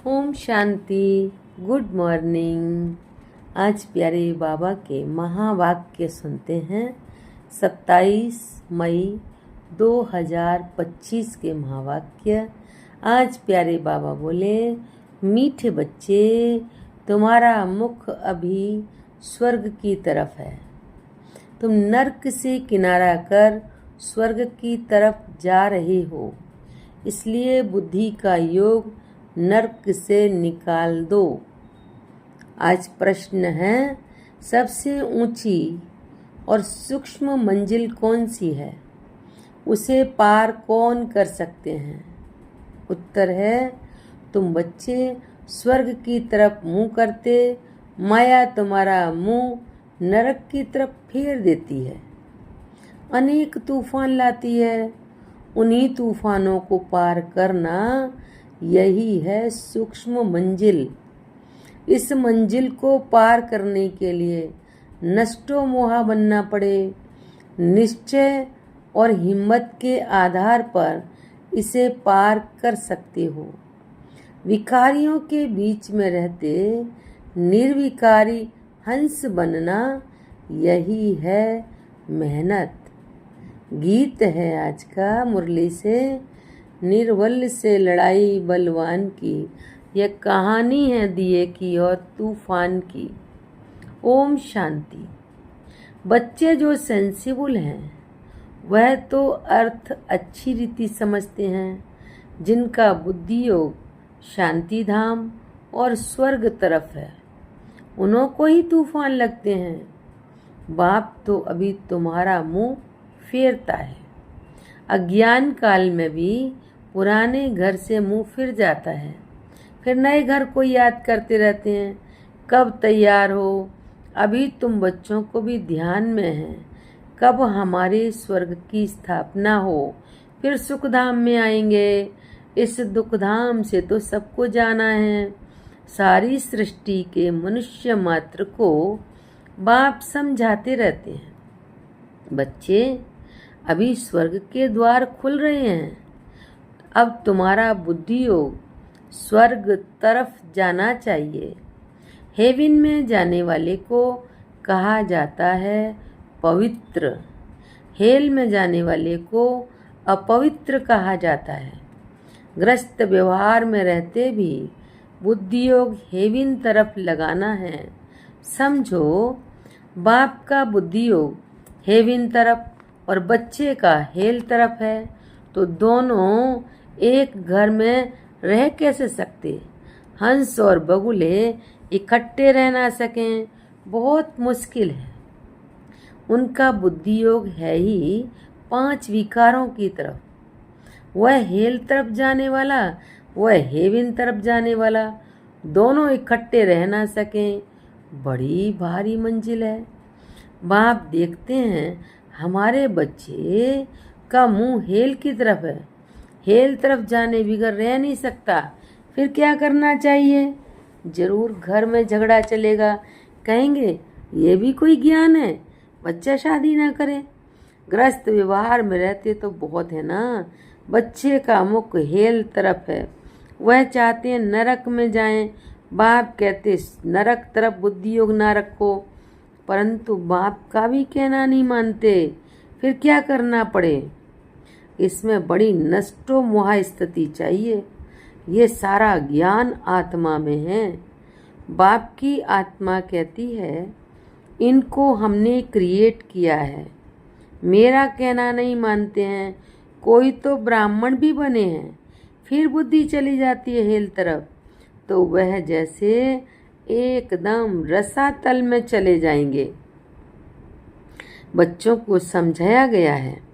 Om Shanti. Good morning. आज प्यारे बाबा के महावाक्य सुनते हैं। 27 मई 2025 के महावाक्य। आज प्यारे बाबा बोले, मीठे बच्चे, तुम्हारा मुख अभी स्वर्ग की तरफ है। तुम नर्क से किनारा कर स्वर्ग की तरफ जा रहे हो, इसलिए बुद्धि का योग नर्क से निकाल दो। आज प्रश्न है, सबसे ऊंची और सूक्ष्म मंजिल कौन सी है? उसे पार कौन कर सकते हैं? उत्तर है, तुम बच्चे स्वर्ग की तरफ मुंह करते, माया तुम्हारा मुंह नरक की तरफ फेर देती है। अनेक तूफान लाती है। उन्हीं तूफानों को पार करना, यही है सूक्ष्म मंजिल। इस मंजिल को पार करने के लिए नष्टो मोहा बनना पड़े। निश्चय और हिम्मत के आधार पर इसे पार कर सकते हो। विकारियों के बीच में रहते निर्विकारी हंस बनना, यही है मेहनत। गीत है आज का मुरली से, निर्बल से लड़ाई बलवान की। यह कहानी है दिए की और तूफान की। ओम शांति। बच्चे जो सेंसिबल हैं, वह तो अर्थ अच्छी रीति समझते हैं। जिनका बुद्धि योग शांति धाम और स्वर्ग तरफ है, उन्हों को ही तूफान लगते हैं। बाप तो अभी तुम्हारा मुंह फेरता है। अज्ञान काल में भी पुराने घर से मुंह फिर जाता है, फिर नए घर को याद करते रहते हैं। कब तैयार हो? अभी तुम बच्चों को भी ध्यान में है, कब हमारे स्वर्ग की स्थापना हो, फिर सुखधाम में आएंगे। इस दुखधाम से तो सबको जाना है। सारी सृष्टि के मनुष्य मात्र को बाप समझाते रहते हैं, बच्चे अभी स्वर्ग के द्वार खुल रहे हैं। अब तुम्हारा बुद्धि योग स्वर्ग तरफ जाना चाहिए। हेवन में जाने वाले को कहा जाता है पवित्र। हेल में जाने वाले को अपवित्र कहा जाता है। ग्रस्त व्यवहार में रहते भी बुद्धि योग हेवन तरफ लगाना है। समझो, बाप का बुद्धि योग हेवन तरफ और बच्चे का हेल तरफ है, तो दोनों एक घर में रह कैसे सकते? हंस और बगुले इकट्ठे रह ना सकें, बहुत मुश्किल है। उनका बुद्धि योग है ही 5 विकारों की तरफ। वह हेल तरफ जाने वाला, वह हेवन तरफ जाने वाला, दोनों इकट्ठे रह ना सकें, बड़ी भारी मंजिल है। बाप देखते हैं हमारे बच्चे का मुंह हेल की तरफ है। हेल तरफ जाने बिगर रह नहीं सकता, फिर क्या करना चाहिए? जरूर घर में झगड़ा चलेगा। कहेंगे ये भी कोई ज्ञान है, बच्चा शादी ना करे। ग्रस्त व्यवहार में रहते तो बहुत है ना। बच्चे का मुख हेल तरफ है, वह चाहते हैं नरक में जाएं। बाप कहते नरक तरफ बुद्धि योग ना रखो, परंतु बाप का भी कहना नहीं मानते। फिर क्या करना पड़े? इसमें बड़ी नष्टो मोहा स्थिति चाहिए। ये सारा ज्ञान आत्मा में है। बाप की आत्मा कहती है, इनको हमने क्रिएट किया है। मेरा कहना नहीं मानते हैं। कोई तो ब्राह्मण भी बने हैं, फिर बुद्धि चली जाती है हेल तरफ, तो वह जैसे एकदम रसातल में चले जाएंगे। बच्चों को समझाया गया है,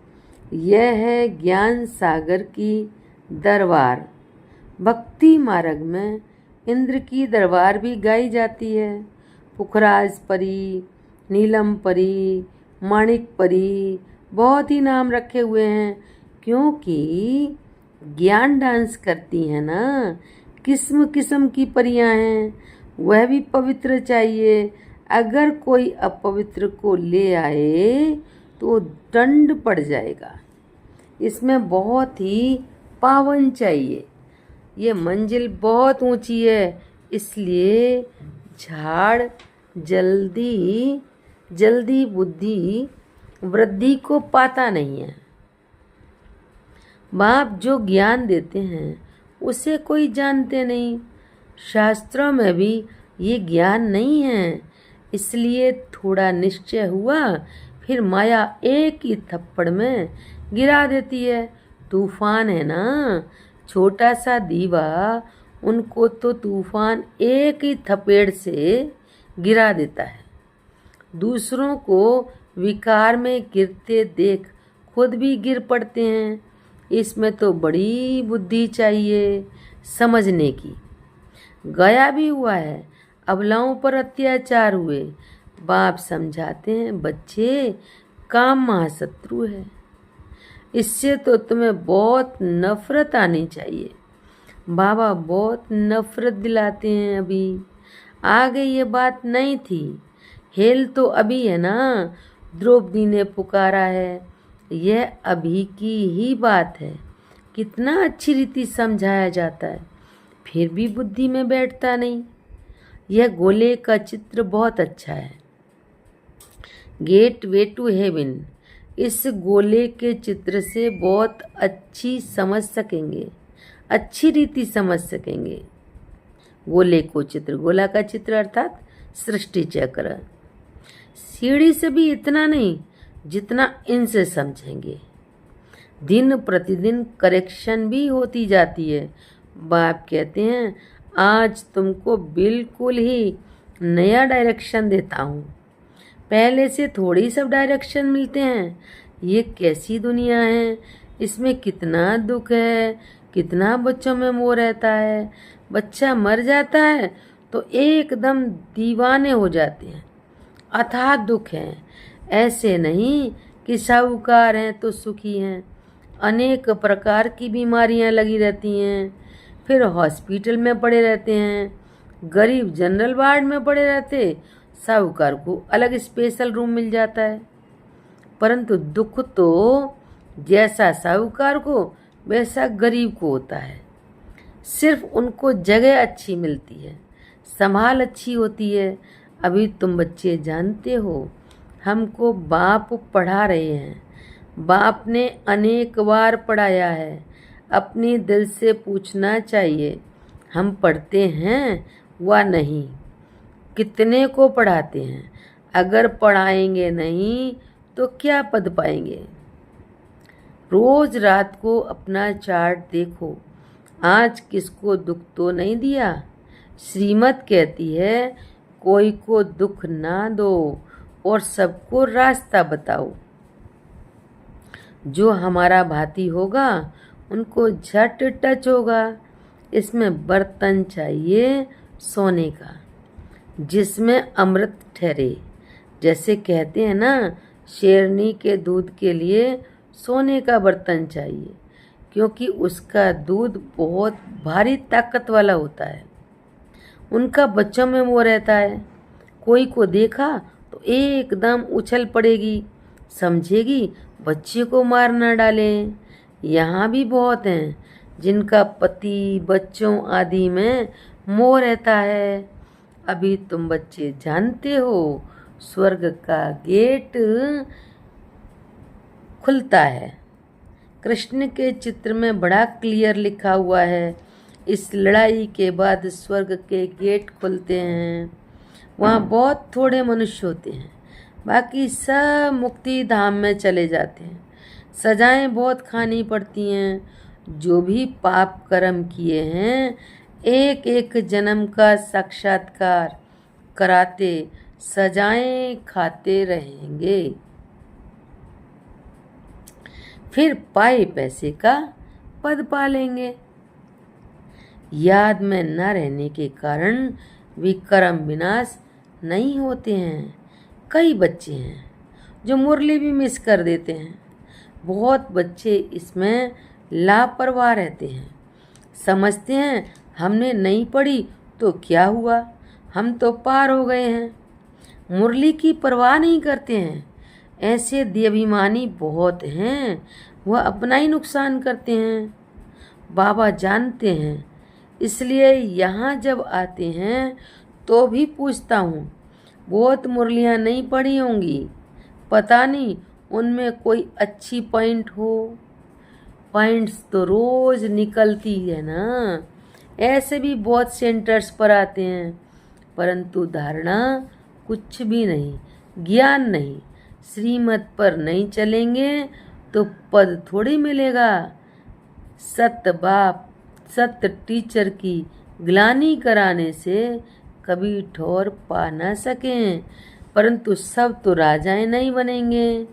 यह है ज्ञान सागर की दरबार। भक्ति मार्ग में इंद्र की दरबार भी गाई जाती है। पुखराज परी, नीलम परी, माणिक परी, बहुत ही नाम रखे हुए हैं, क्योंकि ज्ञान डांस करती हैं ना। किस्म किस्म की परियां हैं, वह भी पवित्र चाहिए। अगर कोई अपवित्र को ले आए तो दंड पड़ जाएगा। इसमें बहुत ही पावन चाहिए। ये मंजिल बहुत ऊंची है, इसलिए झाड़ जल्दी जल्दी बुद्धि वृद्धि को पाता नहीं है। बाप जो ज्ञान देते हैं उसे कोई जानते नहीं। शास्त्रों में भी ये ज्ञान नहीं है, इसलिए थोड़ा निश्चय हुआ, फिर माया एक ही थप्पड़ में गिरा देती है। तूफान है ना, छोटा सा दीवा, उनको तो तूफान एक ही थपेड़ से गिरा देता है। दूसरों को विकार में गिरते देख खुद भी गिर पड़ते हैं। इसमें तो बड़ी बुद्धि चाहिए समझने की। गया भी हुआ है, अबलाओं पर अत्याचार हुए। बाप समझाते हैं, बच्चे काम महाशत्रु है, इससे तो तुम्हें बहुत नफरत आनी चाहिए। बाबा बहुत नफरत दिलाते हैं। अभी आगे ये बात नहीं थी, हेल तो अभी है ना। द्रौपदी ने पुकारा है, यह अभी की ही बात है। कितना अच्छी रीति समझाया जाता है, फिर भी बुद्धि में बैठता नहीं। यह गोले का चित्र बहुत अच्छा है, गेट वे टू हेवन। इस गोले के चित्र से बहुत अच्छी समझ सकेंगे, अच्छी रीति समझ सकेंगे। गोले को चित्र, गोला का चित्र अर्थात सृष्टि चक्र। सीढ़ी से भी इतना नहीं जितना इनसे समझेंगे। दिन प्रतिदिन करेक्शन भी होती जाती है। बाप कहते हैं, आज तुमको बिल्कुल ही नया डायरेक्शन देता हूँ। पहले से थोड़ी सब डायरेक्शन मिलते हैं। ये कैसी दुनिया है, इसमें कितना दुख है, कितना बच्चों में मोह रहता है। बच्चा मर जाता है तो एकदम दीवाने हो जाते हैं, अथाह दुख है। ऐसे नहीं कि साहूकार हैं तो सुखी हैं। अनेक प्रकार की बीमारियां लगी रहती हैं, फिर हॉस्पिटल में पड़े रहते हैं। गरीब जनरल वार्ड में पड़े रहते, साहूकार को अलग स्पेशल रूम मिल जाता है। परंतु दुख तो जैसा साहूकार को वैसा गरीब को होता है। सिर्फ उनको जगह अच्छी मिलती है, संभाल अच्छी होती है। अभी तुम बच्चे जानते हो, हमको बाप पढ़ा रहे हैं। बाप ने अनेक बार पढ़ाया है। अपनी दिल से पूछना चाहिए, हम पढ़ते हैं व नहीं, कितने को पढ़ाते हैं। अगर पढ़ाएंगे नहीं तो क्या पद पाएंगे। रोज रात को अपना चार्ट देखो, आज किसको दुख तो नहीं दिया। श्रीमत कहती है, कोई को दुख ना दो और सबको रास्ता बताओ। जो हमारा भाती होगा उनको झट टच होगा। इसमें बर्तन चाहिए सोने का, जिसमें अमृत ठहरे। जैसे कहते हैं ना, शेरनी के दूध के लिए सोने का बर्तन चाहिए, क्योंकि उसका दूध बहुत भारी ताकत वाला होता है। उनका बच्चों में मोह रहता है। कोई को देखा तो एकदम उछल पड़ेगी, समझेगी बच्चे को मार न डालें। यहाँ भी बहुत हैं जिनका पति बच्चों आदि में मोह रहता है। अभी तुम बच्चे जानते हो, स्वर्ग का गेट खुलता है। कृष्ण के चित्र में बड़ा क्लियर लिखा हुआ है, इस लड़ाई के बाद स्वर्ग के गेट खुलते हैं। वहाँ बहुत थोड़े मनुष्य होते हैं, बाकी सब मुक्ति धाम में चले जाते हैं। सजाएं बहुत खानी पड़ती हैं। जो भी पाप कर्म किए हैं, एक एक जन्म का साक्षात्कार कराते सजाएं खाते रहेंगे। फिर पाए पैसे का पद पालेंगे। याद में न रहने के कारण विक्रम विनाश नहीं होते हैं। कई बच्चे हैं जो मुरली भी मिस कर देते हैं। बहुत बच्चे इसमें लापरवाह रहते हैं, समझते हैं हमने नहीं पढ़ी तो क्या हुआ, हम तो पार हो गए हैं। मुरली की परवाह नहीं करते हैं। ऐसे देवाभिमानी बहुत हैं, वह अपना ही नुकसान करते हैं। बाबा जानते हैं इसलिए यहाँ जब आते हैं तो भी पूछता हूँ, बहुत मुरलियाँ नहीं पढ़ी होंगी, पता नहीं उनमें कोई अच्छी पॉइंट हो। पॉइंट्स तो रोज निकलती है ना। ऐसे भी बहुत सेंटर्स पर आते हैं, परंतु धारणा कुछ भी नहीं, ज्ञान नहीं। श्रीमत पर नहीं चलेंगे तो पद थोड़ी मिलेगा। सत्य बाप सत्य टीचर की ग्लानि कराने से कभी ठौर पा ना सकें, परंतु सब तो राजाएं नहीं बनेंगे,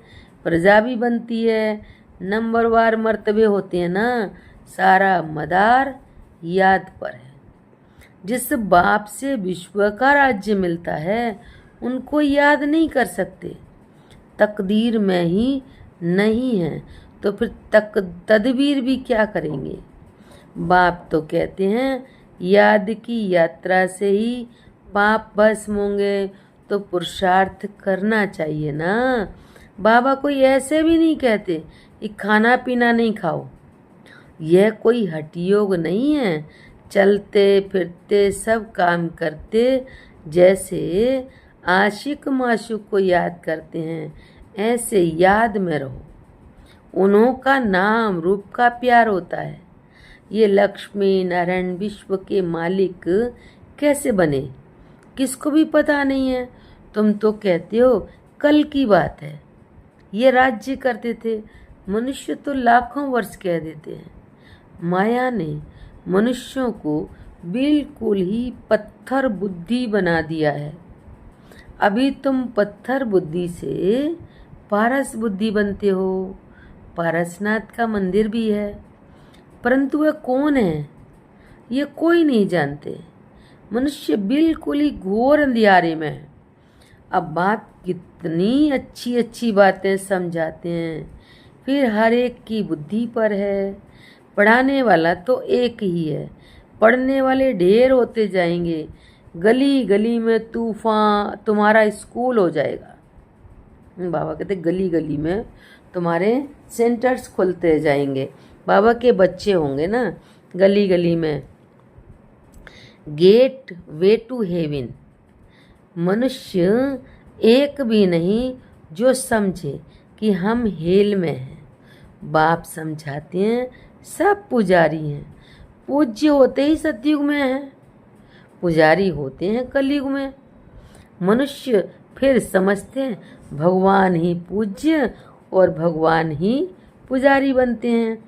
प्रजा भी बनती है, नंबरवार मर्तबे होते हैं ना। सारा मदार याद पर है। जिस बाप से विश्व का राज्य मिलता है उनको याद नहीं कर सकते। तकदीर में ही नहीं है तो फिर तदबीर भी क्या करेंगे। बाप तो कहते हैं याद की यात्रा से ही पाप भस्म होंगे, तो पुरुषार्थ करना चाहिए ना। बाबा कोई ऐसे भी नहीं कहते कि खाना पीना नहीं खाओ। यह कोई हठयोग नहीं है। चलते फिरते सब काम करते जैसे आशिक माशूक को याद करते हैं, ऐसे याद में रहो। उन्हों का नाम रूप का प्यार होता है। ये लक्ष्मी नारायण विश्व के मालिक कैसे बने किसको भी पता नहीं है। तुम तो कहते हो कल की बात है। ये राज्य करते थे, मनुष्य तो लाखों वर्ष कह देते हैं। माया ने मनुष्यों को बिल्कुल ही पत्थर बुद्धि बना दिया है। अभी तुम पत्थर बुद्धि से पारस बुद्धि बनते हो। पारसनाथ का मंदिर भी है, परंतु वह कौन है ये कोई नहीं जानते। मनुष्य बिल्कुल ही घोर अंधियारे में है। अब बाप कितनी अच्छी अच्छी बातें समझाते हैं, फिर हर एक की बुद्धि पर है। पढ़ाने वाला तो एक ही है, पढ़ने वाले ढेर होते जाएंगे। गली गली में तूफान तुम्हारा स्कूल हो जाएगा। बाबा कहते गली गली में तुम्हारे सेंटर्स खुलते जाएंगे। बाबा के बच्चे होंगे ना गली गली में। Gateway to heaven. मनुष्य एक भी नहीं जो समझे कि हम हेल में हैं। बाप समझाते हैं सब पुजारी हैं। पूज्य होते ही सतयुग में हैं, पुजारी होते हैं कलयुग में। मनुष्य फिर समझते हैं भगवान ही पूज्य और भगवान ही पुजारी बनते हैं।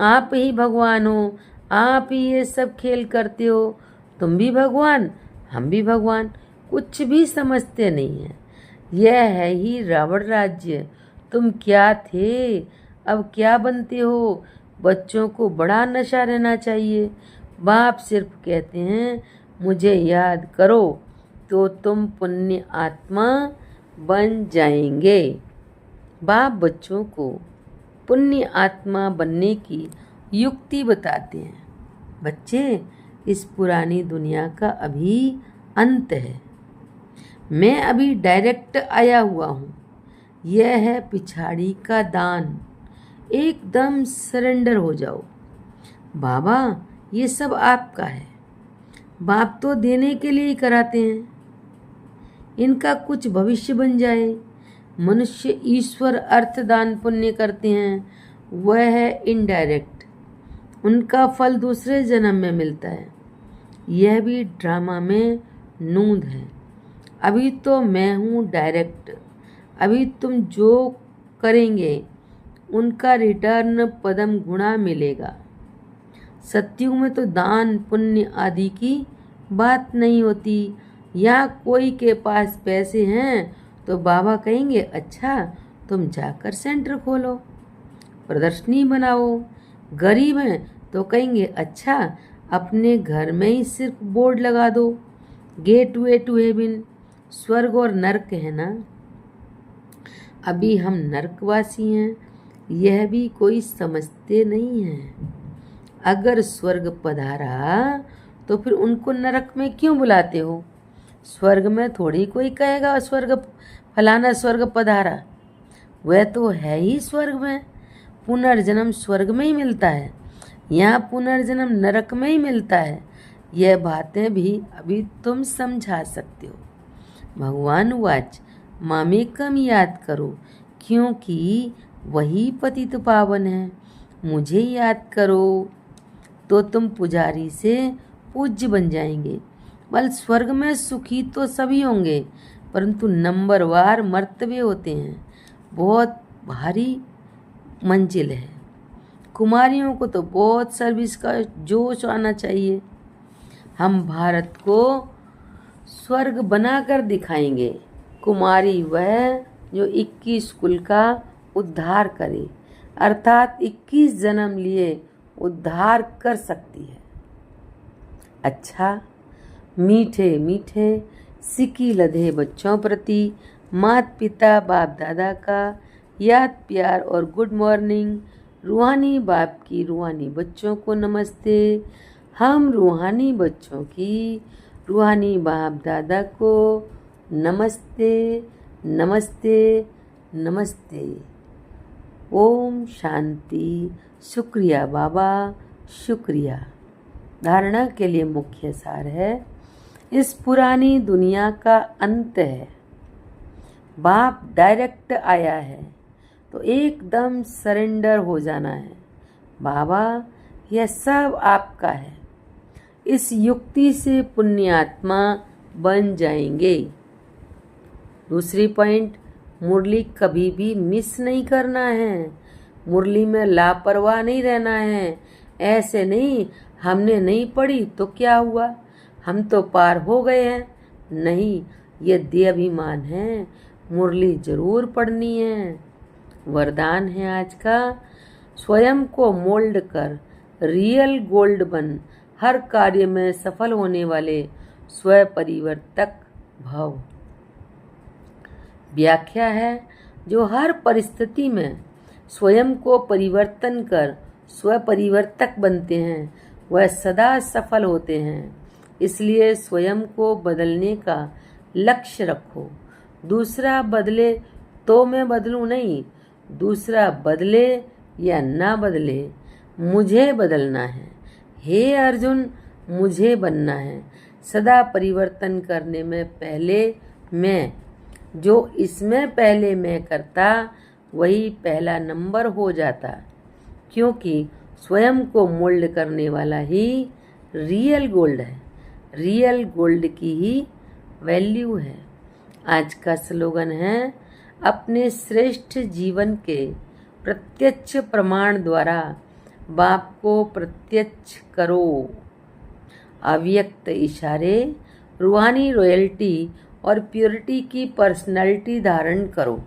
आप ही भगवान हो, आप ही ये सब खेल करते हो। तुम भी भगवान, हम भी भगवान, कुछ भी समझते नहीं हैं। यह है ही रावण राज्य। तुम क्या थे, अब क्या बनते हो। बच्चों को बड़ा नशा रहना चाहिए। बाप सिर्फ कहते हैं मुझे याद करो तो तुम पुण्य आत्मा बन जाएंगे। बाप बच्चों को पुण्य आत्मा बनने की युक्ति बताते हैं। बच्चे, इस पुरानी दुनिया का अभी अंत है। मैं अभी डायरेक्ट आया हुआ हूँ। यह है पिछाड़ी का दान। एकदम सरेंडर हो जाओ। बाबा ये सब आपका है। बाप तो देने के लिए ही कराते हैं, इनका कुछ भविष्य बन जाए। मनुष्य ईश्वर अर्थ दान पुण्य करते हैं, वह है इनडायरेक्ट। उनका फल दूसरे जन्म में मिलता है। यह भी ड्रामा में नूंद है। अभी तो मैं हूँ डायरेक्ट। अभी तुम जो करेंगे उनका रिटर्न पदम गुणा मिलेगा। सत्युग में तो दान पुण्य आदि की बात नहीं होती। या कोई के पास पैसे हैं तो बाबा कहेंगे अच्छा तुम जाकर सेंटर खोलो, प्रदर्शनी बनाओ। गरीब हैं तो कहेंगे अच्छा अपने घर में ही सिर्फ बोर्ड लगा दो, गेट वे टू हेवन। स्वर्ग और नर्क है ना। अभी हम नर्कवासी हैं, यह भी कोई समझते नहीं है। अगर स्वर्ग पधारा तो फिर उनको नरक में क्यों बुलाते हो। स्वर्ग में थोड़ी कोई कहेगा स्वर्ग फलाना स्वर्ग पधारा। वह तो है ही स्वर्ग में। पुनर्जन्म स्वर्ग में ही मिलता है, यहाँ पुनर्जन्म नरक में ही मिलता है। यह बातें भी अभी तुम समझा सकते हो। भगवान उवाच मामेकम याद करो, क्योंकि वही पतित पावन है। मुझे याद करो तो तुम पुजारी से पूज्य बन जाएंगे। बल स्वर्ग में सुखी तो सभी होंगे, परंतु नंबरवार मर्तबे होते हैं। बहुत भारी मंजिल है। कुमारियों को तो बहुत सर्विस का जोश आना चाहिए। हम भारत को स्वर्ग बनाकर दिखाएंगे। कुमारी वह जो 21 कुल का उद्धार करे, अर्थात 21 जन्म लिए उद्धार कर सकती है। अच्छा, मीठे मीठे सिकी लधे बच्चों प्रति माता पिता बाप दादा का याद प्यार और गुड मॉर्निंग। रूहानी बाप की रूहानी बच्चों को नमस्ते। हम रूहानी बच्चों की रूहानी बाप दादा को नमस्ते नमस्ते नमस्ते। ओम शांति। शुक्रिया बाबा, शुक्रिया। धारणा के लिए मुख्य सार है, इस पुरानी दुनिया का अंत है। बाप डायरेक्ट आया है तो एकदम सरेंडर हो जाना है। बाबा यह सब आपका है। इस युक्ति से पुण्यात्मा बन जाएंगे। दूसरी पॉइंट, मुरली कभी भी मिस नहीं करना है। मुरली में लापरवाह नहीं रहना है। ऐसे नहीं हमने नहीं पढ़ी तो क्या हुआ, हम तो पार हो गए हैं। नहीं, ये देहाभिमान है। मुरली जरूर पढ़नी है। वरदान है आज का, स्वयं को मोल्ड कर रियल गोल्ड बन, हर कार्य में सफल होने वाले स्व परिवर्तक भव। व्याख्या है, जो हर परिस्थिति में स्वयं को परिवर्तन कर स्व परिवर्तक बनते हैं वह सदा सफल होते हैं। इसलिए स्वयं को बदलने का लक्ष्य रखो। दूसरा बदले तो मैं बदलूं नहीं, दूसरा बदले या ना बदले, मुझे बदलना है। हे अर्जुन, मुझे बनना है। सदा परिवर्तन करने में पहले मैं, जो इसमें पहले मैं करता वही पहला नंबर हो जाता, क्योंकि स्वयं को मोल्ड करने वाला ही रियल गोल्ड है। रियल गोल्ड की ही वैल्यू है। आज का स्लोगन है, अपने श्रेष्ठ जीवन के प्रत्यक्ष प्रमाण द्वारा बाप को प्रत्यक्ष करो। अव्यक्त इशारे, रूहानी रॉयल्टी और प्योरिटी की पर्सनैलिटी धारण करो।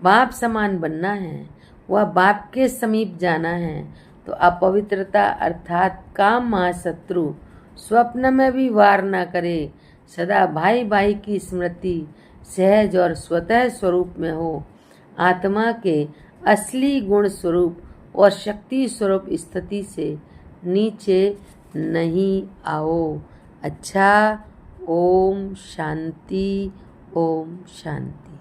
बाप समान बनना है, वह बाप के समीप जाना है तो अपवित्रता अर्थात काम महाशत्रु स्वप्न में भी वार न करे। सदा भाई भाई की स्मृति सहज और स्वतः स्वरूप में हो। आत्मा के असली गुण स्वरूप और शक्ति स्वरूप स्थिति से नीचे नहीं आओ। अच्छा, ओम शांति, ओम शांति।